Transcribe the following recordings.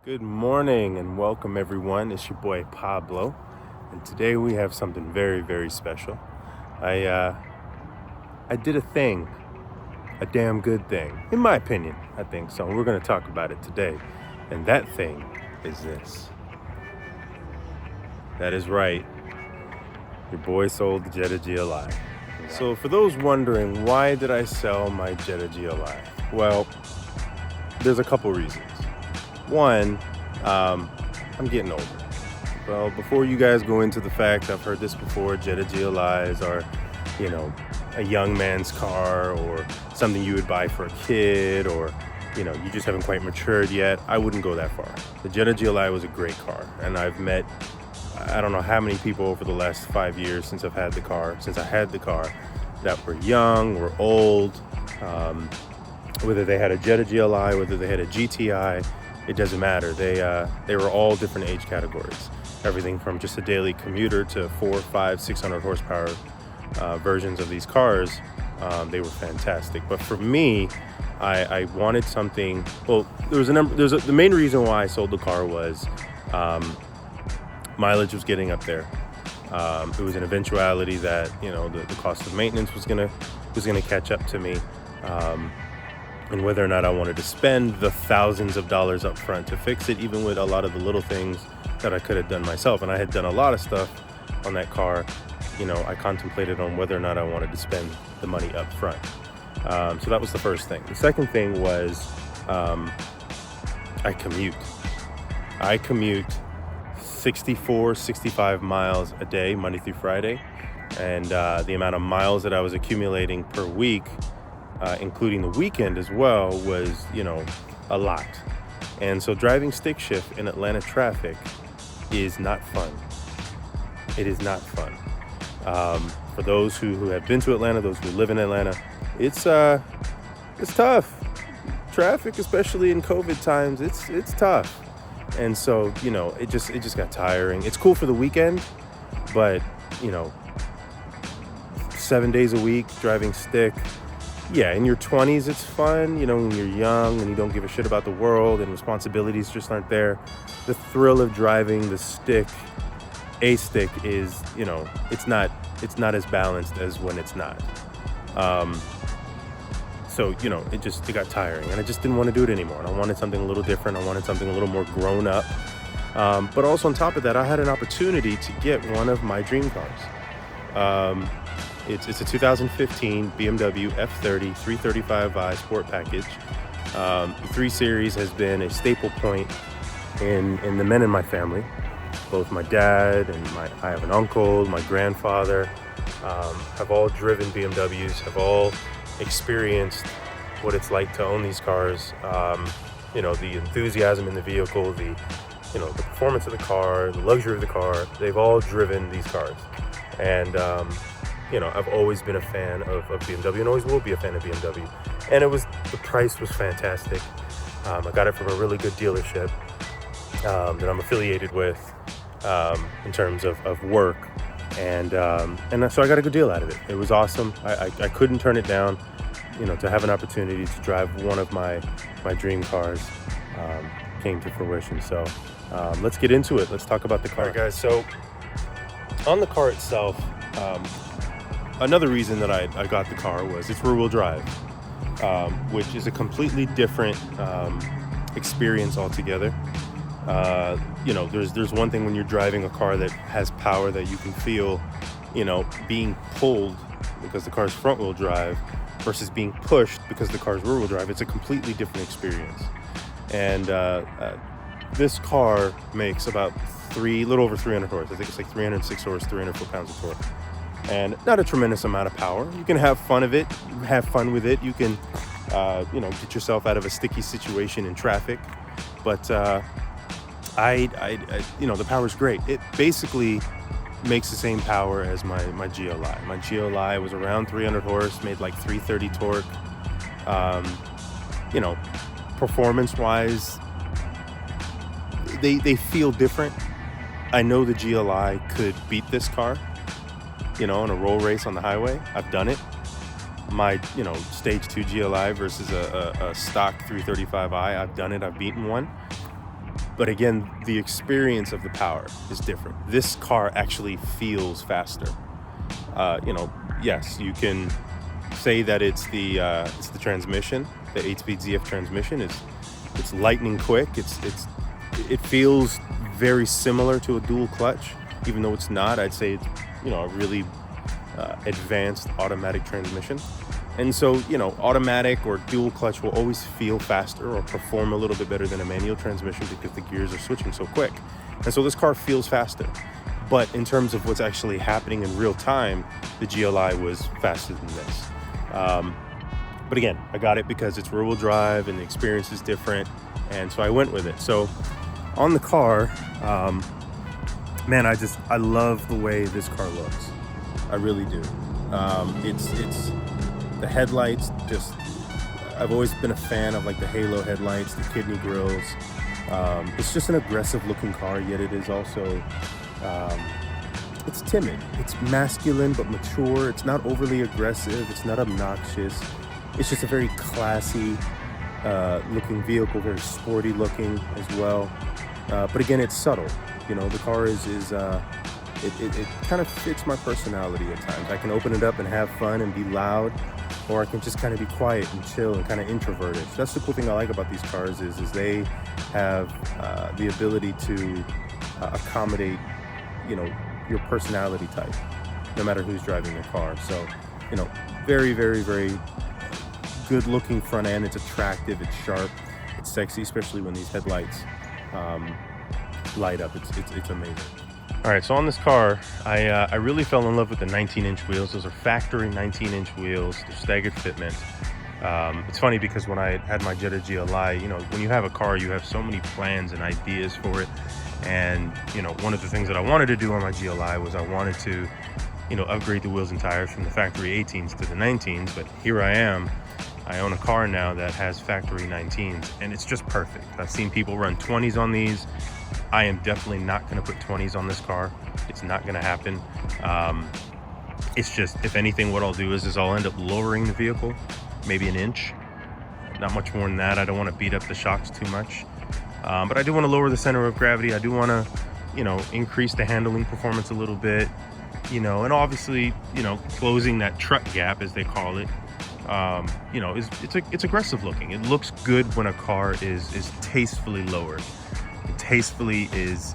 Good morning and welcome everyone. It's your boy Pablo, and today we have something very, very special. I did a thing, a damn good thing, in my opinion. I think so. We're gonna talk about it today, and that thing is this. That is right. Your boy sold the Jetta GLI. So for those wondering, why did I sell my Jetta GLI? Well, there's a couple reasons. One, I'm getting older. Well, before you guys go into the fact, I've heard this before, Jetta GLIs are, a young man's car or something you would buy for a kid, or, you just haven't quite matured yet. I wouldn't go that far. The Jetta GLI was a great car, and I've met, I don't know how many people over the last 5 years since I had the car, that were young or old, whether they had a Jetta GLI, whether they had a GTI, it doesn't matter. They were all different age categories. Everything from just a daily commuter to 400, 500, 600 horsepower versions of these cars. They were fantastic. But for me, I wanted something. Well, the main reason why I sold the car was mileage was getting up there. It was an eventuality that the cost of maintenance was gonna catch up to me. And whether or not I wanted to spend the thousands of dollars up front to fix it, even with a lot of the little things that I could have done myself. And I had done a lot of stuff on that car. I contemplated on whether or not I wanted to spend the money up front. So that was the first thing. The second thing was I commute 64, 65 miles a day, Monday through Friday. And the amount of miles that I was accumulating per week, including the weekend as well, was, a lot. And so driving stick shift in Atlanta traffic is not fun. It is not fun. For those who have been to Atlanta, those who live in Atlanta, it's tough. Traffic, especially in COVID times, it's tough. And so, it just got tiring. It's cool for the weekend, but, 7 days a week driving stick. Yeah, in your 20s, it's fun, when you're young and you don't give a shit about the world and responsibilities just aren't there. The thrill of driving the stick, a stick, is, it's not as balanced as when it's not. So, it got tiring, and I just didn't want to do it anymore. And I wanted something a little different. I wanted something a little more grown up. But also on top of that, I had an opportunity to get one of my dream cars. It's a 2015 BMW F30 335i Sport Package. The 3 Series has been a staple point in the men in my family. Both my dad and I have an uncle, my grandfather, have all driven BMWs, have all experienced what it's like to own these cars. The enthusiasm in the vehicle, the performance of the car, the luxury of the car. They've all driven these cars. And I've always been a fan of BMW and always will be a fan of BMW. And the price was fantastic. I got it from a really good dealership that I'm affiliated with in terms of work. And so I got a good deal out of it. It was awesome. I couldn't turn it down, to have an opportunity to drive one of my dream cars came to fruition. So let's get into it. Let's talk about the car. All right, guys. So on the car itself, another reason that I got the car was it's rear-wheel drive, which is a completely different experience altogether. There's one thing when you're driving a car that has power that you can feel, being pulled because the car's front-wheel drive versus being pushed because the car's rear-wheel drive. It's a completely different experience. And this car makes about little over 300 horse. I think it's like 306 horse, 300 foot-pounds of torque. And not a tremendous amount of power. You can have fun with it. You can, get yourself out of a sticky situation in traffic. But the power's great. It basically makes the same power as my GLI. My GLI was around 300 horse, made like 330 torque. Performance-wise, they feel different. I know the GLI could beat this car, in a roll race on the highway. I've done it. My, stage 2 GLI versus a stock 335i, I've done it. I've beaten one. But again, the experience of the power is different. This car actually feels faster. Yes, you can say that it's the transmission, the 8-speed ZF transmission. It's lightning quick. It feels very similar to a dual clutch, even though it's not. I'd say it's a really advanced automatic transmission. And so, automatic or dual clutch will always feel faster or perform a little bit better than a manual transmission because the gears are switching so quick. And so this car feels faster. But in terms of what's actually happening in real time, the GLI was faster than this. But again, I got it because it's rear-wheel drive and the experience is different. And so I went with it. So on the car, man, I love the way this car looks. I really do. It's the headlights, I've always been a fan of like the halo headlights, the kidney grills. It's just an aggressive looking car, yet it is also, it's timid. It's masculine but mature. It's not overly aggressive. It's not obnoxious. It's just a very classy looking vehicle, very sporty looking as well. But again, it's subtle. The car is it kind of fits my personality at times. I can open it up and have fun and be loud, or I can just kind of be quiet and chill and kind of introverted. That's the cool thing I like about these cars is they have the ability to accommodate, your personality type, no matter who's driving the car. So, very, very, very good looking front end. It's attractive, it's sharp, it's sexy, especially when these headlights light up. It's amazing. All right, so on this car, I really fell in love with the 19-inch wheels. Those are factory 19-inch wheels. They're staggered fitment. It's funny because when I had my Jetta GLI, when you have a car, you have so many plans and ideas for it. And, one of the things that I wanted to do on my GLI was I wanted to, upgrade the wheels and tires from the factory 18s to the 19s. But here I am. I own a car now that has factory 19s, and it's just perfect. I've seen people run 20s on these. I am definitely not going to put 20s on this car. It's not going to happen. It's just, if anything, what I'll do is I'll end up lowering the vehicle, maybe an inch. Not much more than that. I don't want to beat up the shocks too much. But I do want to lower the center of gravity. I do want to, increase the handling performance a little bit, and obviously, closing that truck gap, as they call it. It's aggressive looking. It looks good when a car is tastefully lowered. Tastefully is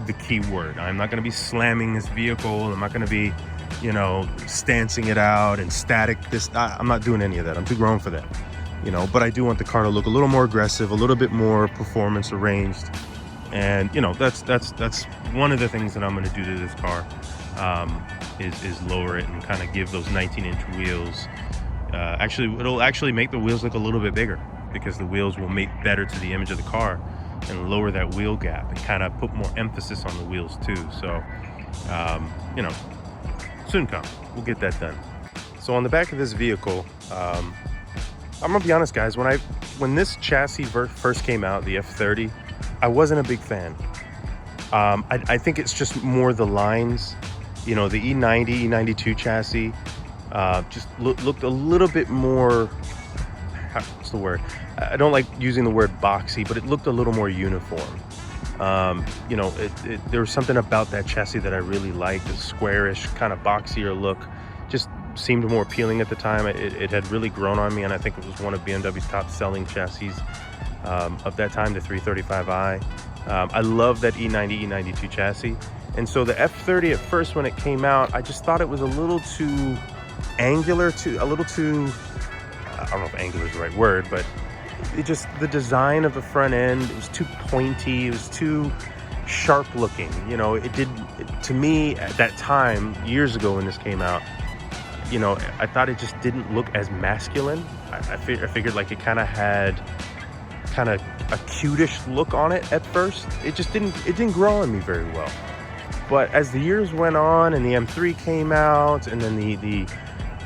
the key word. I'm not going to be slamming this vehicle. I'm not going to be, stancing it out and static. I'm not doing any of that. I'm too grown for that. But I do want the car to look a little more aggressive, a little bit more performance arranged. And, that's one of the things that I'm going to do to this car, is lower it and kind of give those 19-inch wheels. It'll actually make the wheels look a little bit bigger because the wheels will make better to the image of the car and lower that wheel gap and kind of put more emphasis on the wheels too. So, soon come. We'll get that done. So on the back of this vehicle, I'm gonna be honest, guys. When this chassis first came out, the F30, I wasn't a big fan. I think it's just more the lines. The E90, E92 chassis just looked a little bit more, what's the word? I don't like using the word boxy, but it looked a little more uniform. There was something about that chassis that I really liked. The squarish, kind of boxier look just seemed more appealing at the time. It had really grown on me, and I think it was one of BMW's top selling chassis of that time, the 335i. I love that E90, E92 chassis. And so the F30 at first, when it came out, I just thought it was a little too angular, I don't know if angular is the right word, but the design of the front end, it was too pointy, it was too sharp looking. To me at that time, years ago when this came out, I thought it just didn't look as masculine. I figured like it kind of had a cutish look on it at first. It didn't grow on me very well. But as the years went on and the M3 came out, and then the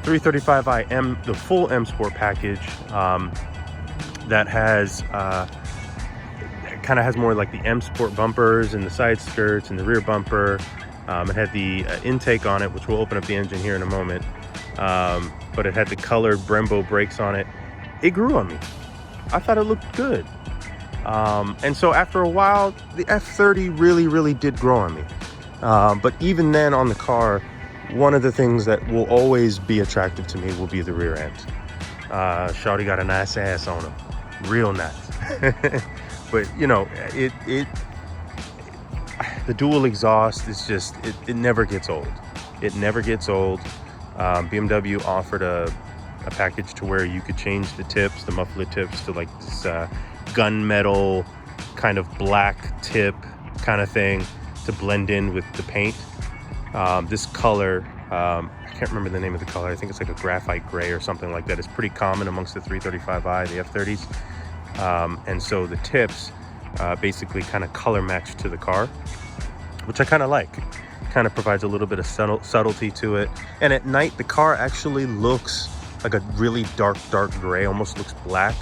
335i M, the full M Sport package, that has kind of has more like the M Sport bumpers and the side skirts and the rear bumper. It had the intake on it, which will open up the engine here in a moment. But it had the colored Brembo brakes on it. It grew on me. I thought it looked good. And so after a while, the F30 really did grow on me. But even then on the car, one of the things that will always be attractive to me will be the rear end. Shawty got a nice ass on him, real nice. But you know, the dual exhaust is just, it never gets old. It never gets old. BMW offered a package to where you could change the tips, the muffler tips, to like this gunmetal kind of black tip kind of thing to blend in with the paint. This color, I can't remember the name of the color. I think it's like a graphite gray or something like that. It's pretty common amongst the 335i, the F30s. And so the tips basically kind of color match to the car, which I kind of like. Kind of provides a little bit of subtlety to it. And at night, the car actually looks like a really dark gray, almost looks black,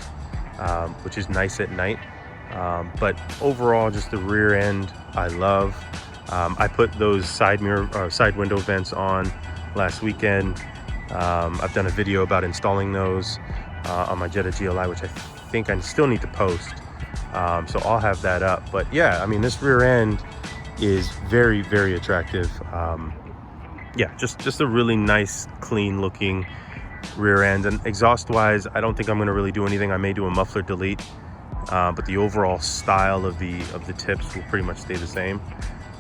which is nice at night. But overall, just the rear end, I love. I put those side window vents on last weekend. I've done a video about installing those on my Jetta GLI, which I think I still need to post. So I'll have that up. But yeah, I mean, this rear end is very attractive. Yeah, just a really nice, clean looking rear end. And exhaust wise, I don't think I'm going to really do anything. I may do a muffler delete, but the overall style of the tips will pretty much stay the same.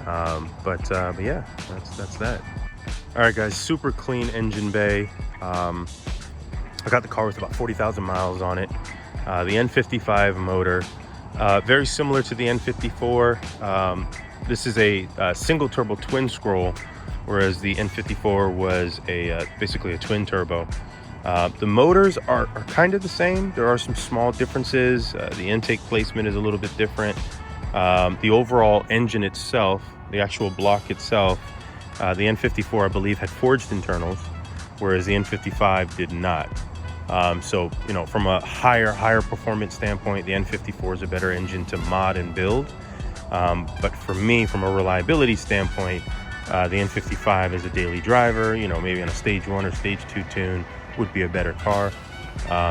But yeah, that's that. All right, guys, super clean engine bay. I got the car with about 40,000 miles on it. The N55 motor, very similar to the N54. This is a single turbo twin scroll, whereas the N54 was basically a twin turbo. The motors are kind of the same. There are some small differences. The intake placement is a little bit different. The overall engine itself, the actual block itself, the N54, I believe, had forged internals, whereas the N55 did not. So, you know, from a higher performance standpoint, the N54 is a better engine to mod and build. But for me, from a reliability standpoint, the N55 as a daily driver, you know, maybe on a stage 1 or stage 2 tune, would be a better car,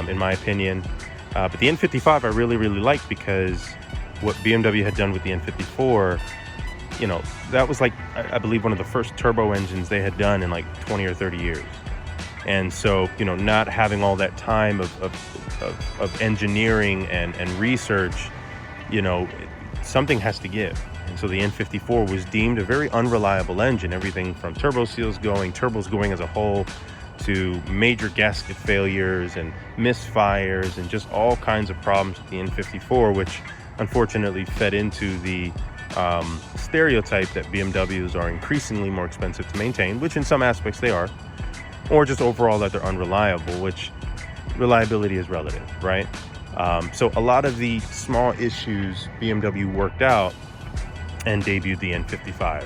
in my opinion. But the N55 I really liked, because what BMW had done with the N54, you know, that was like, I believe, one of the first turbo engines they had done in like 20 or 30 years. And so, you know, not having all that time of engineering and research, you know, something has to give. And so the N54 was deemed a very unreliable engine, everything from turbo seals going, turbos going as a whole, to major gasket failures and misfires and just all kinds of problems with the N54, which unfortunately fed into the stereotype that BMWs are increasingly more expensive to maintain, which in some aspects they are, or just overall that they're unreliable, which reliability is relative, right? So a lot of the small issues BMW worked out and debuted the N55.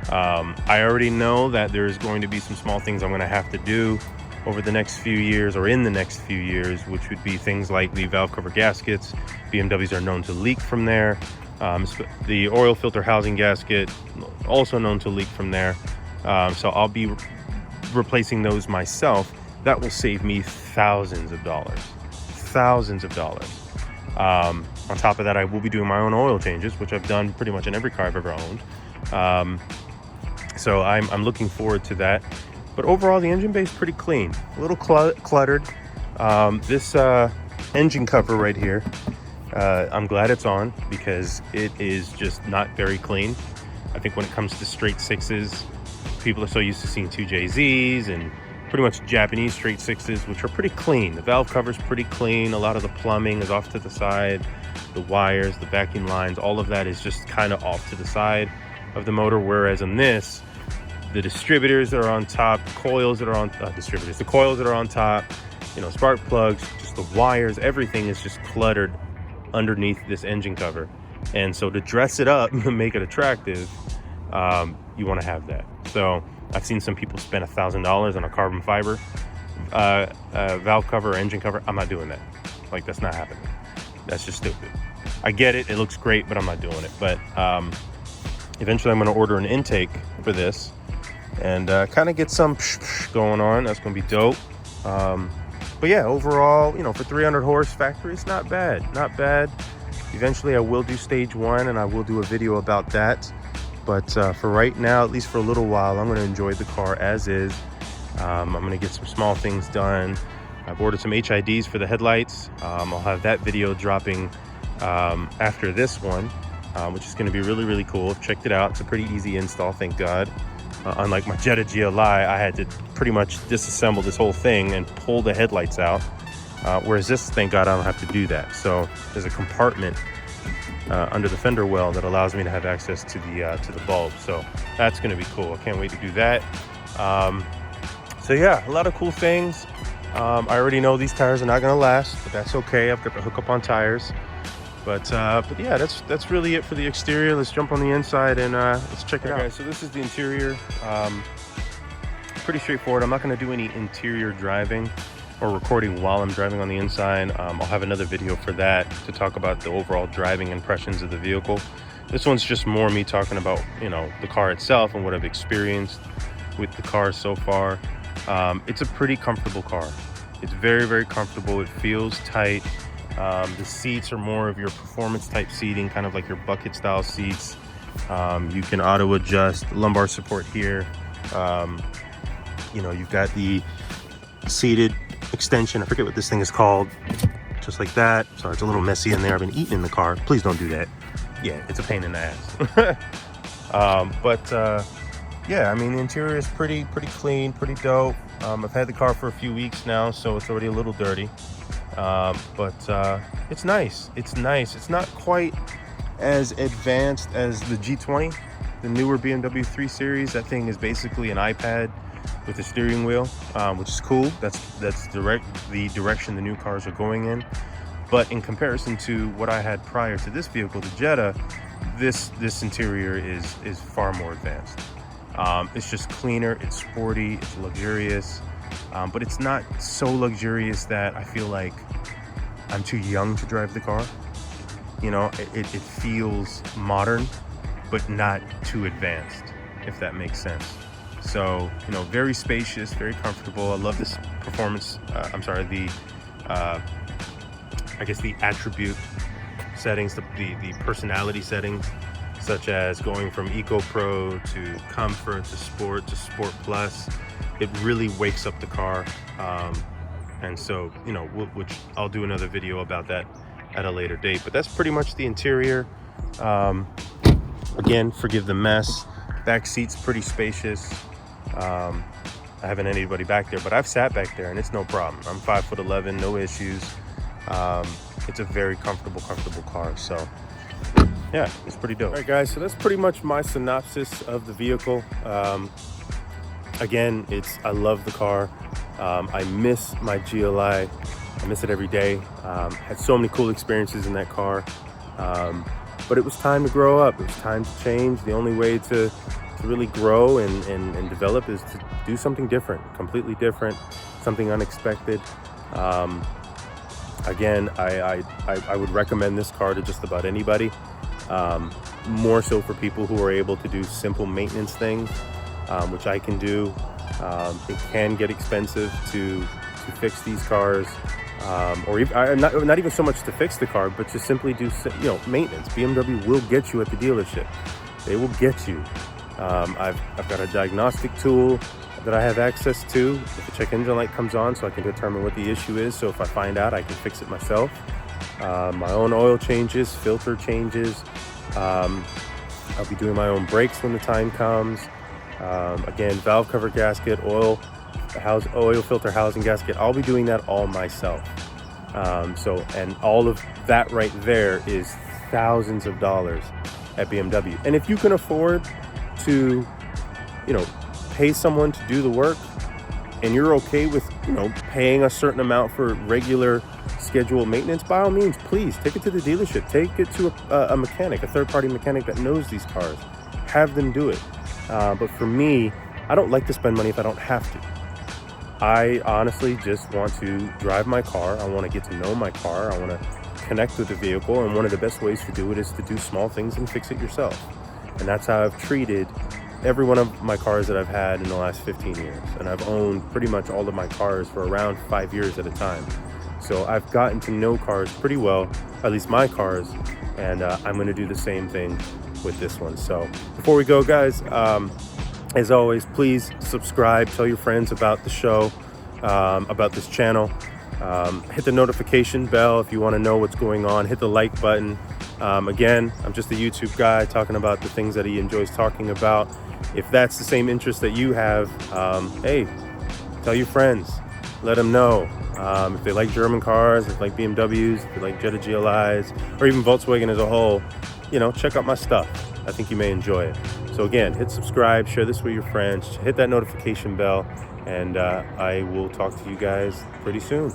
I already know that there's going to be some small things I'm going to have to do over the next few years, or in the next few years, which would be things like the valve cover gaskets. BMWs are known to leak from there. The oil filter housing gasket, also known to leak from there. So I'll be replacing those myself. That will save me thousands of dollars. On top of that, I will be doing my own oil changes, which I've done pretty much in every car I've ever owned. So I'm looking forward to that. But overall, the engine bay is pretty clean, a little cluttered. This engine cover right here, I'm glad it's on, because it is just not very clean. I think when it comes to straight sixes, people are so used to seeing 2JZs and pretty much Japanese straight sixes, which are pretty clean. The valve cover's pretty clean. A lot of the plumbing is off to the side. The wires, the vacuum lines, all of that is just kind of off to the side of the motor. Whereas in this, the distributors that are on top, the coils that are on top, you know, spark plugs, just the wires, everything is just cluttered underneath this engine cover. And so to dress it up and make it attractive, you want to have that. So I've seen some people spend $1,000 on a carbon fiber valve cover or engine cover. I'm not doing that. Like, that's not happening. That's just stupid. I get it. It looks great, but I'm not doing it. But eventually I'm going to order an intake for this and kind of get some going on. That's going to be dope. But yeah, overall, you know, for 300 horse factory, it's not bad. Eventually I will do stage 1 and I will do a video about that. But for right now, at least for a little while, I'm going to enjoy the car as is. I'm going to get some small things done. I've ordered some HIDs for the headlights. I'll have that video dropping after this one, which is going to be really, really cool. I've checked it out. It's a pretty easy install, thank God. Unlike my Jetta GLI, I had to pretty much disassemble this whole thing and pull the headlights out. Whereas this, thank God, I don't have to do that. So there's a compartment under the fender well that allows me to have access to the bulb. So that's going to be cool. I can't wait to do that. So yeah, a lot of cool things. I already know these tires are not going to last, but that's okay. I've got the hookup on tires. But yeah, that's really it for the exterior. Let's jump on the inside and let's check it out. Guys, so this is the interior. Pretty straightforward. I'm not going to do any interior driving or recording while I'm driving on the inside. I'll have another video for that to talk about the overall driving impressions of the vehicle. This one's just more me talking about, you know, the car itself and what I've experienced with the car so far. It's a pretty comfortable car. It's very, very comfortable. It feels tight. The seats are more of your performance type seating, kind of like your bucket style seats. You can auto adjust lumbar support here. You know, you've got the seated extension. I forget what this thing is called. Just like that. Sorry, it's a little messy in there. I've been eating in the car. Please don't do that. Yeah, it's a pain in the ass. Yeah, I mean, the interior is pretty clean, pretty dope. I've had the car for a few weeks now, so it's already a little dirty. But it's nice. It's nice. It's not quite as advanced as the G20, the newer BMW 3 Series. That thing is basically an iPad with a steering wheel, which is cool. That's the direction the new cars are going in. But in comparison to what I had prior to this vehicle, the Jetta, this interior is far more advanced. It's just cleaner, it's sporty, it's luxurious, but it's not so luxurious that I feel like I'm too young to drive the car. You know, it feels modern, but not too advanced, if that makes sense. So, you know, very spacious, very comfortable. I love this performance. I guess the attribute settings, the personality settings, such as going from Eco Pro to Comfort to Sport Plus. It really wakes up the car. And so, you know, which I'll do another video about that at a later date. But that's pretty much the interior. Again, forgive the mess. Back seat's pretty spacious. I haven't had anybody back there, but I've sat back there and it's no problem. I'm 5'11", no issues. It's a very comfortable car. So yeah, it's pretty dope. All right, guys, so that's pretty much my synopsis of the vehicle. Again, I love the car. I miss my GLI. I miss it every day. Had so many cool experiences in that car. But it was time to grow up. It was time to change. The only way to really grow and develop is to do something different, completely different, something unexpected. Again, I would recommend this car to just about anybody. More so for people who are able to do simple maintenance things, which I can do. It can get expensive to fix these cars, or even, not even so much to fix the car, but to simply do, you know, maintenance. BMW will get you at the dealership. They will get you. I've got a diagnostic tool that I have access to if the check engine light comes on, so I can determine what the issue is. So if I find out, I can fix it myself. My own oil changes, filter changes. I'll be doing my own brakes when the time comes. Again, valve cover gasket, oil filter housing gasket. I'll be doing that all myself. And all of that right there is thousands of dollars at BMW. And if you can afford to, you know, pay someone to do the work, and you're okay with, you know, paying a certain amount for regular scheduled maintenance, by all means, please take it to the dealership. Take it to a mechanic, a third-party mechanic that knows these cars. Have them do it. But for me, I don't like to spend money if I don't have to. I honestly just want to drive my car. I want to get to know my car. I want to connect with the vehicle. And one of the best ways to do it is to do small things and fix it yourself. And that's how I've treated every one of my cars that I've had in the last 15 years. And I've owned pretty much all of my cars for around 5 years at a time. So I've gotten to know cars pretty well, at least my cars, and I'm going to do the same thing with this one. So before we go, guys, as always, please subscribe, tell your friends about the show, about this channel. Hit the notification bell if you want to know what's going on. Hit the like button. Again, I'm just a YouTube guy talking about the things that he enjoys talking about. If that's the same interest that you have, hey, tell your friends. Let them know. If they like German cars, if they like BMWs, if they like Jetta GLIs, or even Volkswagen as a whole, check out my stuff. I think you may enjoy it. So again, hit subscribe, share this with your friends, hit that notification bell, and I will talk to you guys pretty soon.